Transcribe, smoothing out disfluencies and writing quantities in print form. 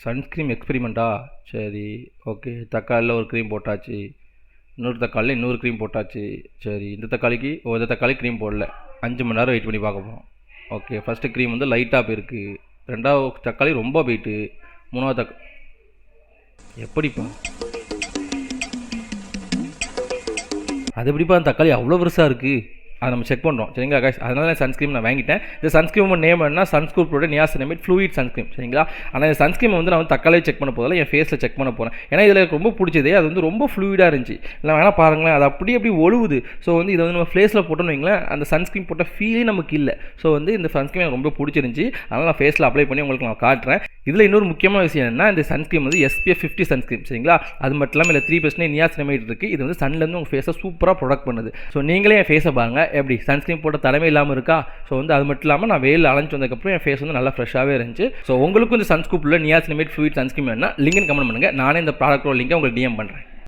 Sunscreen எக்ஸ்பெரிமெண்ட்டா? சரி, okay. தக்காளியில் ஒரு க்ரீம் போட்டாச்சு. இன்னொரு தக்காளியில் இன்னொரு க்ரீம் போட்டாச்சு. சரி, இந்த தக்காளிக்கு இந்த தக்காளி க்ரீம் போடல. 5 மணி நேரம் வெயிட் பண்ணி பார்க்க போகிறோம். ஓகே, ஃபஸ்ட்டு க்ரீம் வந்து லைட்டாக போயிருக்கு. 2வது தக்காளி ரொம்ப போயிட்டு. 3வது எப்படிப்பா அது எப்படிப்பா அந்த தக்காளி அவ்வளோ பெருசாக இருக்குது? அதை நம்ம செக் பண்ணுறோம் சரிங்களா கைஸ். அதனால சன்ஸ்க்ரீம் நான் வாங்கிட்டேன். இந்த சன்ஸ்க்ரீம் நேம் என்ன, சன்ஸ்க்ரூப்போட நியாசினமேட் ஃப்ளூயிட் சன்ஸ்க்ரீம் சரிங்களா. ஆனால் இந்த சன்ஸ்க்ரீம் வந்து நான் வந்து தக்காளியை செக் பண்ண போதில்லை, என் ஃபேஸில் செக் பண்ண போகிறேன். ஏன்னா இதில் எனக்கு ரொம்ப பிடிச்சது அது வந்து ரொம்ப ஃப்ளூயிடாக இருந்துச்சு. இல்லை வேணால் பாருங்களேன், அது அப்படி ஒழுகுது. ஸோ வந்து இதை வந்து நம்ம ஃபேஸில் போட்டோன்னு வைங்களேன், அந்த சன்ஸ்க்ரீம் போட்ட ஃபீலே நமக்கு இல்லை. ஸோ வந்து இந்த சன்ஸ்க்ரீம் எனக்கு ரொம்ப பிடிச்சிருந்துச்சி. அதனால் நான் ஃபேஸில் அப்ளை பண்ணி உங்களுக்கு நான் காட்டுறேன். இதில் இன்னொரு முக்கியமான விஷயம் என்னன்னா, இந்த சன்ஸ்க்ரீம் வந்து SPF 50 சன்ஸ்க்ரீம் சரிங்களா. அது மட்டும் இல்லாமல் இல்லை 3% நியாசினமேட் இருக்குது. இது வந்து சன்லேருந்து உங்கள் ஃபேஸை சூப்பராக ப்ரொடக்ட் பண்ணுது. ஸோ நீங்களே என் ஃபேஸை பாருங்கள் எப்படி சன்ஸ்க்ரீம் போட்ட தலைமை இல்லாமல் இருக்கா. ஸோ வந்து அது மட்டும் இல்லாமல் நான் வெயில் அலைஞ்சு வந்ததுக்கப்புறம் என் ஃபேஸ் வந்து நல்லா ஃப்ரெஷ்ஷாகவே இருந்துச்சு. ஸோ உங்களுக்கும் இந்த சன்ஸ்கூப்பில் நியாசினமேட் ஃப்ளூயிட் சன்ஸ்க்ரீம் வேணும்னா லிங்க் கமெண்ட் பண்ணுங்கள். நானே இந்த ப்ராடக்ட்டோட லிங்கை உங்களுக்கு DM பண்ணுறேன்.